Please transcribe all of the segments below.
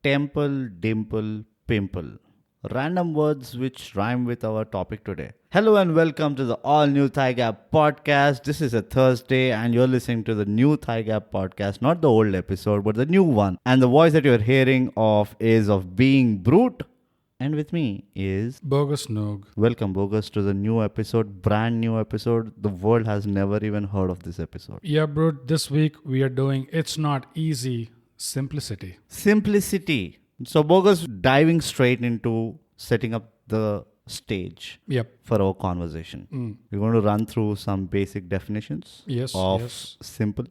temple, dimple, pimple. Random words which rhyme with our topic today. Hello and welcome to the all new ThyGap podcast. This is a Thursday and you're listening to the new ThyGap podcast, not the old episode, but the new one. And the voice that you're hearing of is of being brute. And with me is Bogus Noog. Welcome, Bogus, to the new episode, brand new episode. The world has never even heard of this episode. Yeah, bro, this week we are doing It's Not Easy Simplicity. Simplicity. So, Bogus, diving straight into setting up the stage Yep. for our conversation. We're going to run through some basic definitions of simple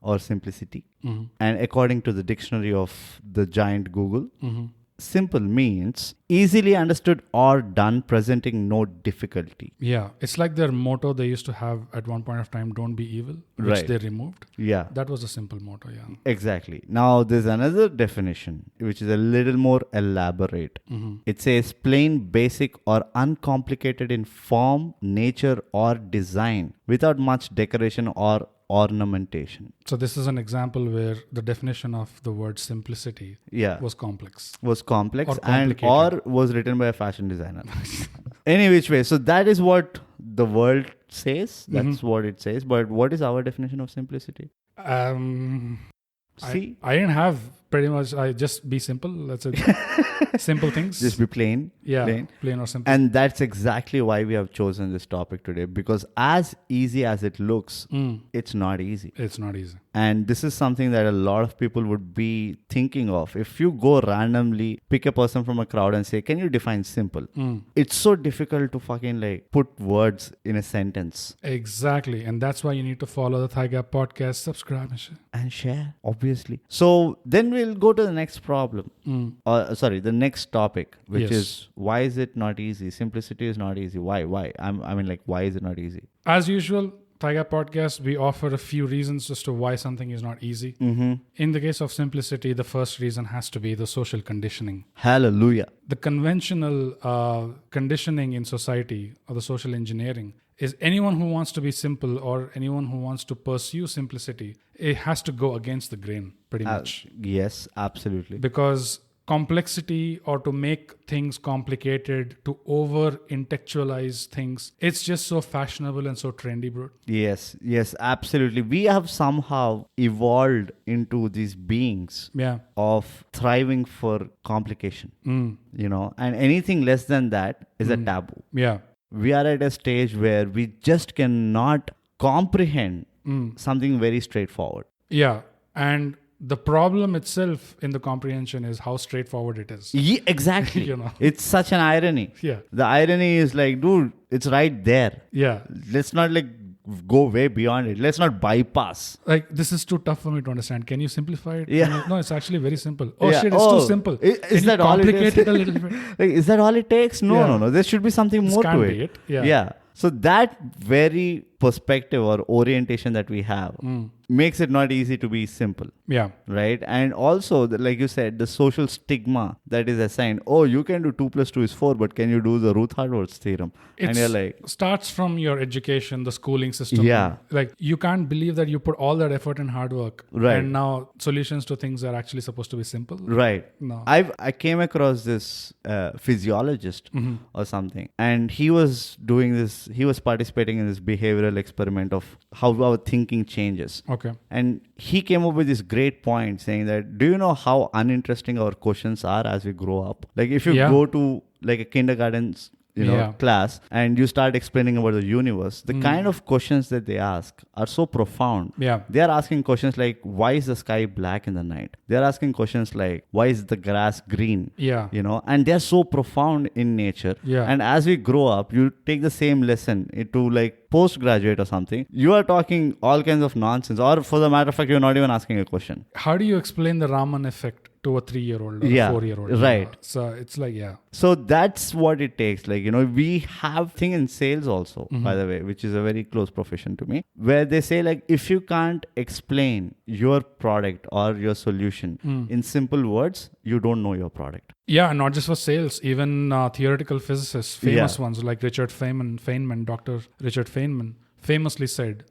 or simplicity. And according to the dictionary of the giant Google, simple means easily understood or done, presenting no difficulty. Yeah, it's like their motto they used to have at one point of time, don't be evil, which Right. they removed. Yeah. That was a simple motto, yeah. Exactly. Now, there's another definition which is a little more elaborate. It says plain, basic, or uncomplicated in form, nature, or design without much decoration or ornamentation. So this is an example where the definition of the word simplicity was complex. Was complex Or and complicated. or was written by a fashion designer. Any which way. So that is what the world says. That's what it says. But what is our definition of simplicity? See? I didn't have pretty much, I just be simple. That's it. Simple things. Just be plain. Yeah, plain or simple. And that's exactly why we have chosen this topic today. Because as easy as it looks, it's not easy. It's not easy. And this is something that a lot of people would be thinking of. If you go randomly, pick a person from a crowd and say, can you define simple? It's so difficult to fucking like put words in a sentence. Exactly. And that's why you need to follow the ThyGap podcast, subscribe and share. And share, obviously. So then we'll go to the next problem. The next topic, which is why is it not easy? Simplicity is not easy. Why? Why is it not easy? As usual, ThyGap podcast, we offer a few reasons as to why something is not easy. In the case of simplicity, the first reason has to be the social conditioning. Hallelujah. The conventional conditioning in society or the social engineering is anyone who wants to be simple or anyone who wants to pursue simplicity, it has to go against the grain pretty much. Yes, absolutely. Because complexity or to make things complicated, to over intellectualize things, it's just so fashionable and so trendy, bro. Yes, absolutely. We have somehow evolved into these beings of thriving for complication, and anything less than that is a taboo. Yeah. We are at a stage where we just cannot comprehend something very straightforward. Yeah. And the problem itself in the comprehension is how straightforward it is. Yeah, exactly. It's such an irony. Yeah. The irony is like, dude, it's right there. Yeah. Let's not go way beyond it. Let's not bypass. Like, this is too tough for me to understand. Can you simplify it? Yeah. No, it's actually very simple. Oh shit, it's too simple. Is that all it is? Complicate it a little bit. Like, is that all it takes? No. There should be something more to it. Yeah. So that very perspective or orientation that we have makes it not easy to be simple. Yeah. Right? And also, like you said, the social stigma that is assigned. Oh, you can do 2 + 2 is 4, but can you do the Rutherford's theorem? And you're like... starts from your education, the schooling system. Yeah. Like, you can't believe that you put all that effort and hard work. Right. And now solutions to things are actually supposed to be simple. Right. No. I came across this physiologist or something. And he was doing this, he was participating in this behavioral experiment of how our thinking changes. Okay. And he came up with this great point saying that, do you know how uninteresting our questions are as we grow up? Like if you go to like a kindergarten's class and you start explaining about the universe, the kind of questions that they ask are so profound. Yeah. They are asking questions like, why is the sky black in the night? They're asking questions like, why is the grass green? Yeah. And they're so profound in nature. Yeah. And as we grow up, you take the same lesson into like postgraduate or something. You are talking all kinds of nonsense, or for the matter of fact, you're not even asking a question. How do you explain the Raman effect to a 3-year-old or a 4-year-old? Right. So it's like, So that's what it takes. Like, we have thing in sales also, by the way, which is a very close profession to me, where they say like, if you can't explain your product or your solution in simple words, you don't know your product. Yeah, not just for sales, even theoretical physicists, famous ones like Dr. Richard Feynman famously said,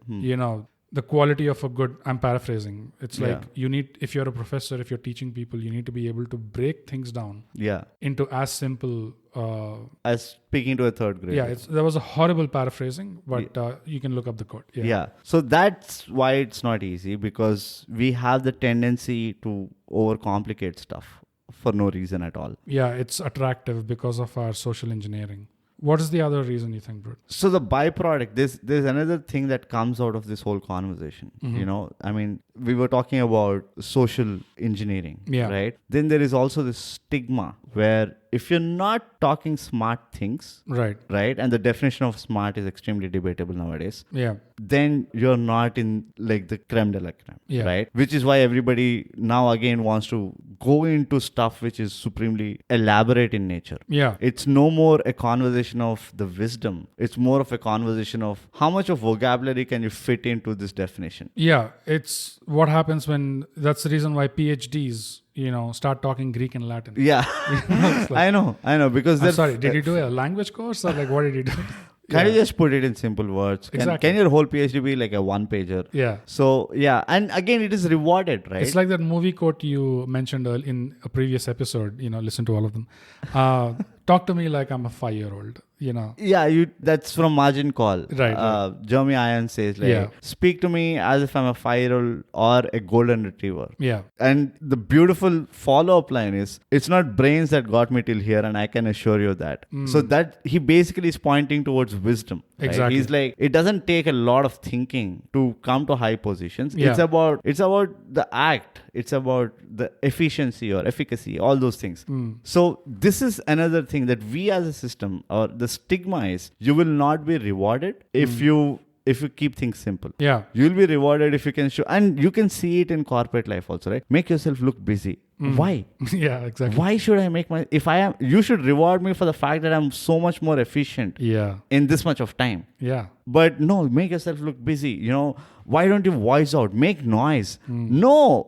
the quality of a good, I'm paraphrasing. It's like Yeah. if you're a professor, if you're teaching people, you need to be able to break things down Yeah. into as simple. As speaking to a third grader. Yeah, there was a horrible paraphrasing, but you can look up the quote. Yeah. So that's why it's not easy, because we have the tendency to overcomplicate stuff for no reason at all. Yeah, it's attractive because of our social engineering. What is the other reason you think, Brut? So the byproduct, there's another thing that comes out of this whole conversation. You know, I mean, we were talking about social engineering, right? Then there is also this stigma where if you're not talking smart things, Right. and the definition of smart is extremely debatable nowadays, Yeah. then you're not in like the creme de la creme, right? Which is why everybody now again wants to go into stuff which is supremely elaborate in nature. Yeah. It's no more a conversation of the wisdom. It's more of a conversation of how much of vocabulary can you fit into this definition. Yeah. It's what happens when, that's the reason why PhDs, start talking Greek and Latin. Yeah. I know. Because I'm sorry, did you do a language course or like what did you do? Can you just put it in simple words? Can your whole PhD be like a one-pager? Yeah. So, yeah. And again, it is rewarded, right? It's like that movie quote you mentioned in a previous episode, listen to all of them. Talk to me like I'm a 5-year-old, Yeah, that's from Margin Call. Right. Jeremy Irons says, speak to me as if I'm a 5-year-old or a golden retriever. Yeah. And the beautiful follow-up line is, it's not brains that got me till here, and I can assure you that. So that he basically is pointing towards wisdom. Right? Exactly. He's like, it doesn't take a lot of thinking to come to high positions. Yeah. It's about the act. It's about the efficiency or efficacy, all those things. So this is another thing that we as a system, or the stigma is, you will not be rewarded if you keep things simple. Yeah. You'll be rewarded if you can show, and you can see it in corporate life also, right? Make yourself look busy. Why? Yeah, exactly. Why should I make you should reward me for the fact that I'm so much more efficient in this much of time. Yeah. But no, make yourself look busy. Why don't you voice out? Make noise. No,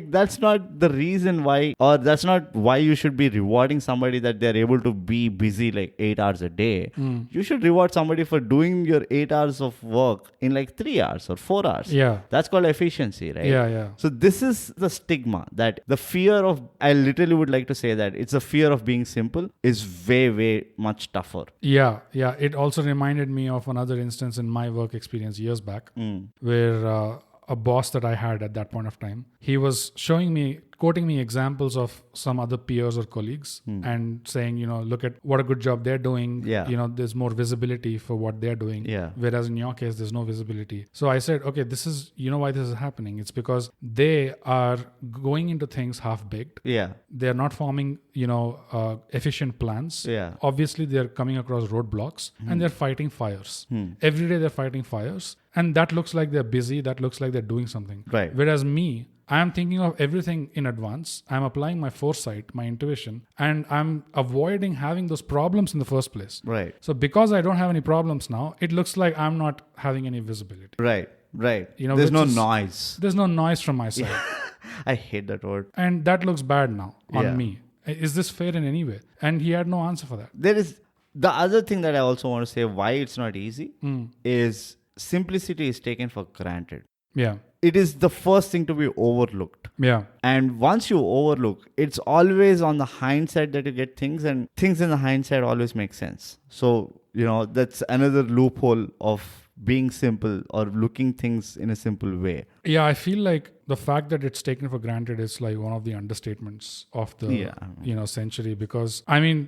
that's not the reason why, or that's not why you should be rewarding somebody that they're able to be busy like 8 hours a day. You should reward somebody for doing your 8 hours of work in like 3 hours or 4 hours. Yeah. That's called efficiency, right? Yeah. So this is the stigma, that the fear of, I literally would like to say that it's a fear of being simple is way, way much tougher. Yeah. It also reminded me of another instance in my work experience years back, where a boss that I had at that point of time, he was quoting me examples of some other peers or colleagues and saying, look at what a good job they're doing. Yeah. There's more visibility for what they're doing. Yeah. Whereas in your case, there's no visibility. So I said, okay, this is, why this is happening. It's because they are going into things half-baked. Yeah. They're not forming, efficient plans. Yeah. Obviously, they're coming across roadblocks and they're fighting fires. Every day they're fighting fires. And that looks like they're busy. That looks like they're doing something. Right. Whereas me, I am thinking of everything in advance. I'm applying my foresight, my intuition, and I'm avoiding having those problems in the first place. Right. So because I don't have any problems now, it looks like I'm not having any visibility. Right. There's no noise. There's no noise from my side. I hate that word. And that looks bad now on me. Is this fair in any way? And he had no answer for that. There is the other thing that I also want to say why it's not easy is simplicity is taken for granted. Yeah. It is the first thing to be overlooked. Yeah. And once you overlook, it's always on the hindsight that you get things, and things in the hindsight always make sense. So, that's another loophole of being simple or looking things in a simple way. Yeah, I feel like the fact that it's taken for granted is like one of the understatements of the century, because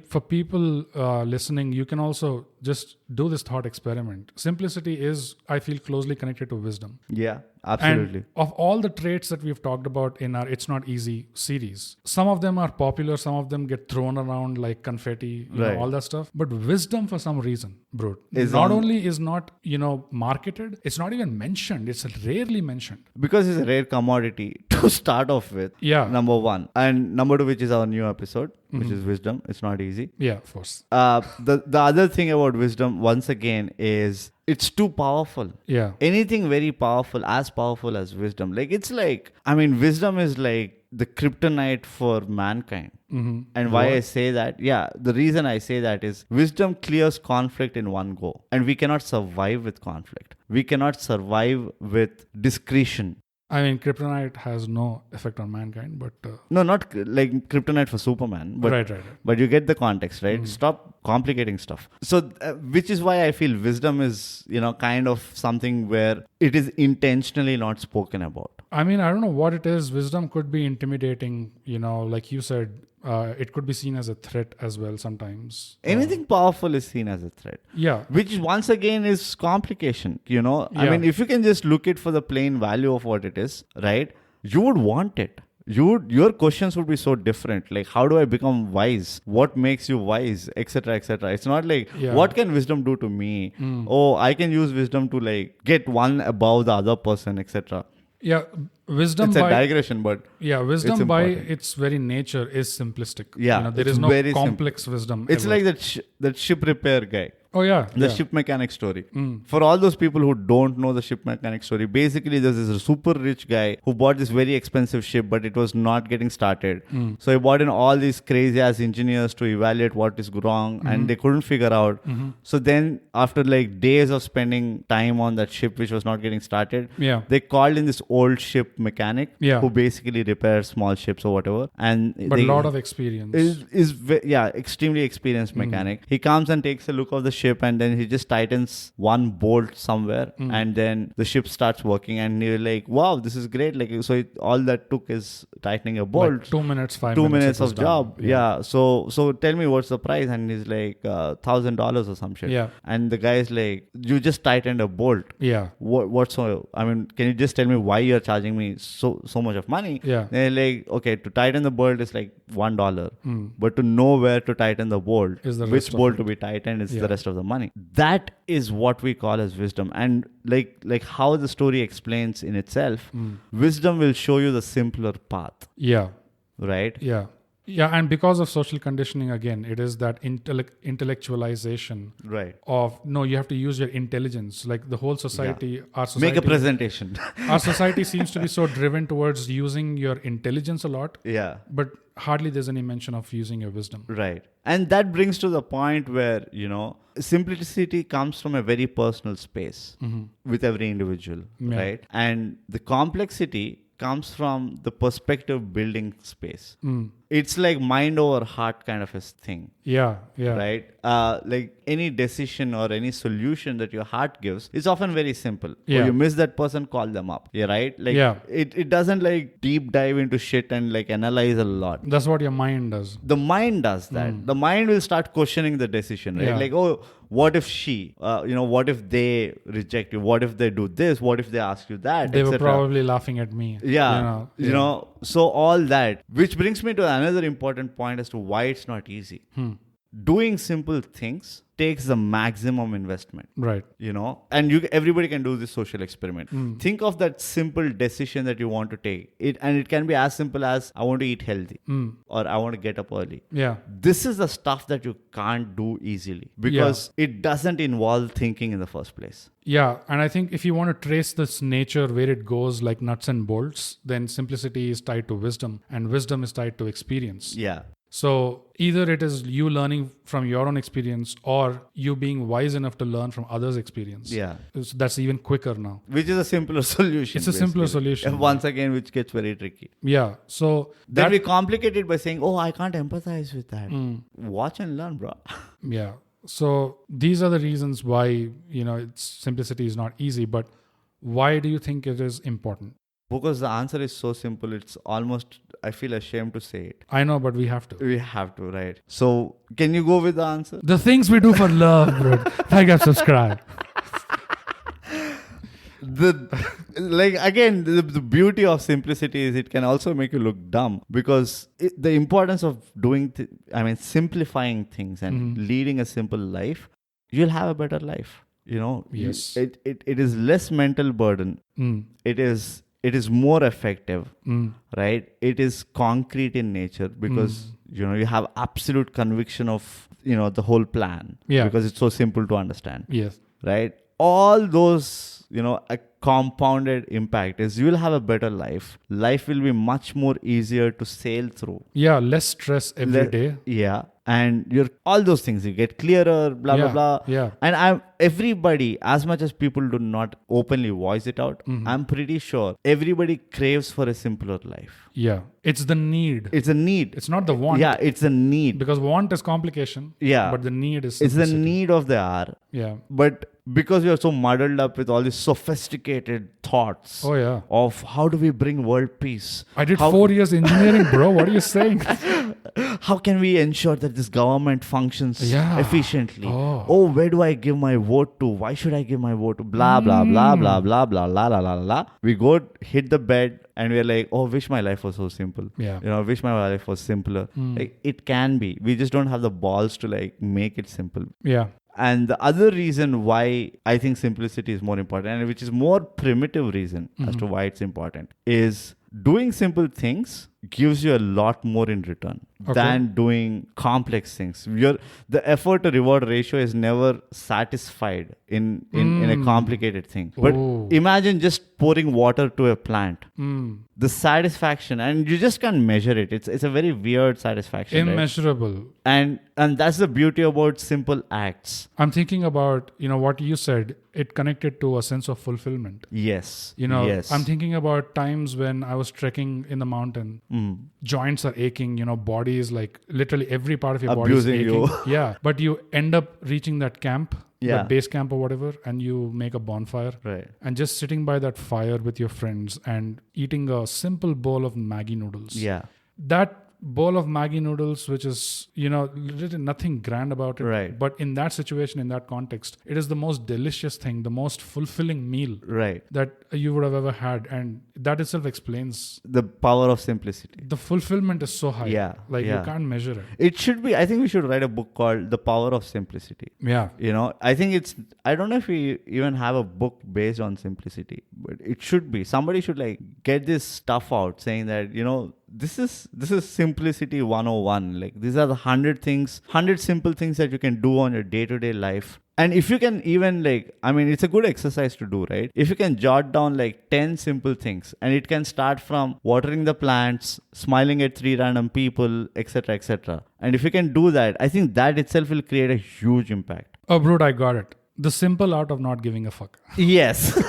for people listening, you can also just do this thought experiment. Simplicity is, I feel, closely connected to wisdom. Yeah, absolutely. And of all the traits that we've talked about in our It's Not Easy series, some of them are popular, some of them get thrown around like confetti, all that stuff. But wisdom, for some reason, bro, only is not, marketed, it's not even mentioned. It's rarely mentioned. Because it's a rare commodity to start off with. Yeah. Number one. And number two, which is our new episode, which is wisdom. It's not easy. Yeah, of course. The other thing about wisdom, once again, is it's too powerful. Yeah. Anything very powerful, as powerful as wisdom. Like, it's like, I mean, wisdom is like the kryptonite for mankind. Mm-hmm. And why I say that, the reason I say that is wisdom clears conflict in one go. And we cannot survive with conflict. We cannot survive with discretion. I mean, kryptonite has no effect on mankind, but... No, not like kryptonite for Superman. But, right. But you get the context, right? Stop complicating stuff. So, which is why I feel wisdom is, kind of something where it is intentionally not spoken about. I mean, I don't know what it is. Wisdom could be intimidating, like you said. It could be seen as a threat as well sometimes. Anything powerful is seen as a threat. Yeah. Which once again is complication, I Yeah. mean, if you can just look it for the plain value of what it is, right? You would want it. Your questions would be so different. Like, how do I become wise? What makes you wise? Etc. etc. It's not like, what can wisdom do to me? Oh, I can use wisdom to like get one above the other person, etc. Yeah, wisdom it's a digression, but wisdom by its very nature is simplistic. Yeah, there is no complex wisdom. It's ever. like that ship repair guy. Oh yeah, the ship mechanic story. For all those people who don't know the ship mechanic story, basically there's this super rich guy who bought this very expensive ship, but it was not getting started. So he brought in all these crazy ass engineers to evaluate what is wrong, and they couldn't figure out. So then after like days of spending time on that ship which was not getting started, they called in this old ship mechanic who basically repairs small ships or whatever. But a lot of experience. Extremely experienced mechanic. He comes and takes a look of the ship, and then he just tightens one bolt somewhere, and then the ship starts working, and you're like, wow, this is great. Like, so all that took is tightening a bolt. Like 2 minutes, 5 2 minutes. 2 minutes of job. Yeah. So tell me what's the price? And he's like $1,000 or some shit. Yeah. And the guy's like, you just tightened a bolt. Yeah. What's so? I mean, can you just tell me why you're charging me so much of money? Yeah. They're like, okay, to tighten the bolt is like $1, but to know where to tighten the bolt, which bolt to be tightened is the rest of the money. That is what we call as wisdom. And like how the story explains in itself, wisdom will show you the simpler path. Yeah. Right? Yeah. Yeah, and because of social conditioning, again, it is that intellectualization of, no, you have to use your intelligence. Like the whole society, our society... Make a presentation. Our society seems to be so driven towards using your intelligence a lot. Yeah. But hardly there's any mention of using your wisdom. Right. And that brings to the point where, simplicity comes from a very personal space with every individual, right? And the complexity comes from the perspective building space. It's like mind over heart kind of a thing. Yeah. Right? Like any decision or any solution that your heart gives is often very simple. Yeah. Or you miss that person, call them up. Yeah, right? Like it doesn't like deep dive into shit and like analyze a lot. That's what your mind does. The mind does that. The mind will start questioning the decision, right? Yeah. Like, oh, what if she, what if they reject you? What if they do this? What if they ask you that? They were probably laughing at me. Yeah. So all that, which brings me to another important point as to why it's not easy. Doing simple things takes the maximum investment. Right. And everybody can do this social experiment. Think of that simple decision that you want to take. And it can be as simple as, I want to eat healthy or I want to get up early. Yeah. This is the stuff that you can't do easily because it doesn't involve thinking in the first place. Yeah. And I think if you want to trace this nature where it goes like nuts and bolts, then simplicity is tied to wisdom and wisdom is tied to experience. Yeah. So either it is you learning from your own experience or you being wise enough to learn from others' experience. Yeah. So that's even quicker now. Which is a simpler solution. It's a simpler solution. And once again, which gets very tricky. Yeah. So then we complicate it by saying, oh, I can't empathize with that. Watch and learn, bro. Yeah. So these are the reasons why, simplicity is not easy. But why do you think it is important? Because the answer is so simple, it's almost, I feel ashamed to say it. I know, but we have to. We have to, right? So, can you go with the answer? The things we do for love, bro. ThyGap, subscribe. The beauty of simplicity is it can also make you look dumb because the importance of doing, simplifying things and leading a simple life, you'll have a better life. Yes. It is less mental burden. It is more effective, right? It is concrete in nature because, you have absolute conviction of, the whole plan. Yeah. Because it's so simple to understand. Yes. Right? all those, a compounded impact is you will have a better life. Life will be much more easier to sail through. Yeah, less stress every day. Yeah. And all those things, you get clearer, blah, Yeah, blah, blah. yeah. And everybody, as much as people do not openly voice it out, I'm pretty sure everybody craves for a simpler life. Yeah. It's the need. It's a need. It's not the want. Yeah, it's a need. Because want is complication. Yeah. But the need is It's the simplicity. need of the hour. Yeah. But because we are so muddled up with all these sophisticated thoughts Oh, yeah. of how do we bring world peace? I did How- 4 years engineering, bro. What are you saying? How can we ensure that this government functions Yeah. efficiently? Oh. Where do I give my vote to? Why should I give my vote to? Blah, blah, blah, blah, blah, blah, la, la, la, la. We go hit the bed and we're like, wish my life was so simple. Yeah. Wish my life was simpler. Like, it can be. We just don't have the balls to make it simple. Yeah. And the other reason why I think simplicity is more important, and which is more primitive reason as to why it's important, is doing simple things gives you a lot more in return than doing complex things. The effort to reward ratio is never satisfied in a complicated thing. But imagine just pouring water to a plant. The satisfaction, and you just can't measure it. It's a very weird satisfaction. Immeasurable. Right? And that's the beauty about simple acts. I'm thinking about, what you said. It connected to a sense of fulfillment. Yes. Yes. I'm thinking about times when I was trekking in the mountain. Joints are aching, body is literally every part of your body is Abusing aching. you. Yeah. But you end up reaching that camp, Yeah. that base camp or whatever, and you make a bonfire. Right. And just sitting by that fire with your friends and eating a simple bowl of Maggi noodles. Yeah. That bowl of Maggi noodles, which is, literally nothing grand about it. Right. But in that situation, in that context, it is the most delicious thing, the most fulfilling meal Right. that you would have ever had. And that itself explains The power of simplicity. the fulfillment is so high. Yeah, You yeah. can't measure it. It should be, I think we should write a book called The Power of Simplicity. Yeah. I think I don't know if we even have a book based on simplicity, but it should be. Somebody should get this stuff out saying that, this is simplicity 101. These are the 100 simple things that you can do on your day-to-day life. And if you can even it's a good exercise to do, right? If you can jot down 10 simple things, and it can start from watering the plants, smiling at 3 random people, etc., etc. And if you can do that, I think that itself will create a huge impact. Oh, bro, I got it. The simple art of not giving a fuck. Yes.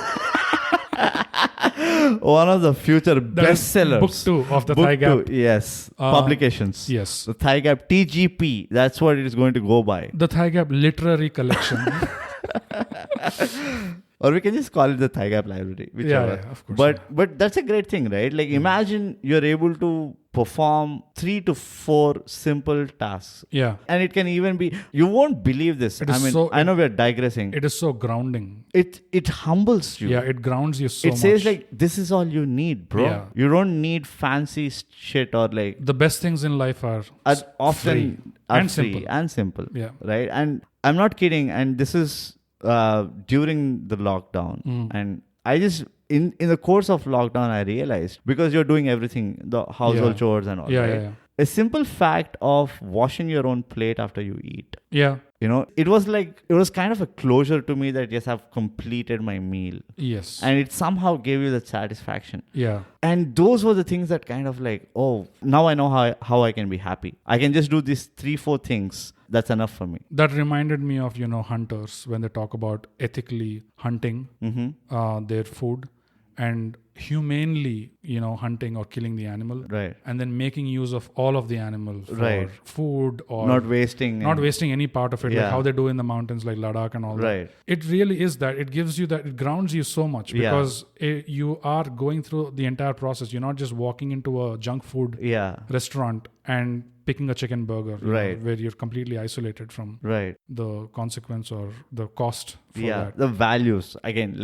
One of the future That is bestsellers. Book 2 of the ThyGap. Yes. Publications. Yes. The ThyGap TGP. That's what it is going to go by. The ThyGap literary collection. Or we can just call it the ThyGap library. Whichever. Yeah, of course. But that's a great thing, right? Imagine you're able to perform 3 to 4 simple tasks. Yeah. And it can even be, you won't believe this. It is I know we're digressing. It is so grounding. It humbles you. Yeah, it grounds you so much. It says this is all you need, bro. Yeah. You don't need fancy shit or the best things in life are often free are and free simple. and simple. Yeah. Right. And I'm not kidding. And this is during the lockdown. And I just in the course of lockdown I realized, because you're doing everything, the household chores and all. Yeah, right? yeah, yeah. A simple fact of washing your own plate after you eat. Yeah. It was kind of a closure to me that yes, I've completed my meal. Yes. And it somehow gave you that satisfaction. Yeah. And those were the things that kind of now I know how I can be happy. I can just do these 3-4 things. That's enough for me. That reminded me of, hunters when they talk about ethically hunting their food and humanely, hunting or killing the animal. Right. And then making use of all of the animal for Right. food or Not wasting any part of it, Yeah. like how they do in the mountains like Ladakh and all Right. that. It really is that. It gives you that, it grounds you so much because you are going through the entire process. You're not just walking into a junk food restaurant and picking a chicken burger, Right. where you're completely isolated from Right. the consequence or the cost for that. The values again,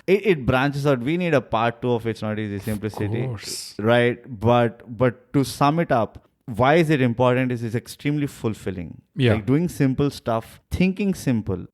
it branches out. We need a part 2 of It's Not Easy Simplicity. Of course. Right. But to sum it up, why is it important is it's extremely fulfilling. Yeah. Doing simple stuff, thinking simple,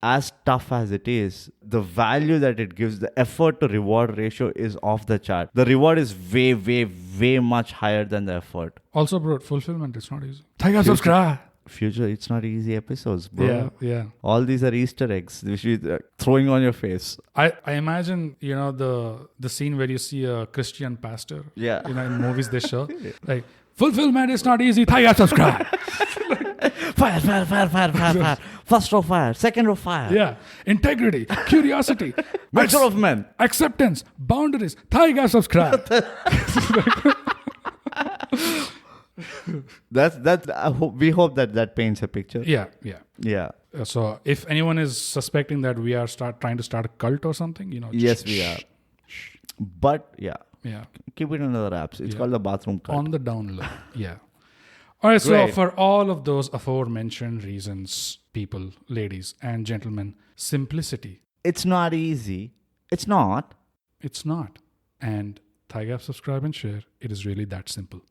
as tough as it is, the value that it gives, the effort to reward ratio is off the chart. The reward is way, way, way much higher than the effort. Also, bro, fulfillment is not easy. ThyGap subscribe. future It's Not Easy episodes, bro. Yeah. All these are Easter eggs which we throwing on your face. I imagine, the scene where you see a Christian pastor. Yeah. In movies they show. Like, fulfillment is not easy. ThyGap subscribe. Fire. First row fire. Second row fire. Yeah. Integrity, curiosity, Mixture of men. acceptance, boundaries. ThyGap subscribe. We hope that paints a picture. Yeah. Yeah. So if anyone is suspecting that we are trying to start a cult or something, Yes, we are. But yeah, Yeah. keep it under the wraps. It's called the bathroom cut. On the down low. Yeah. All right. So Great. for all of those aforementioned reasons, people, ladies and gentlemen, simplicity. It's not easy. It's not. It's not. And ThyGap subscribe and share. It is really that simple.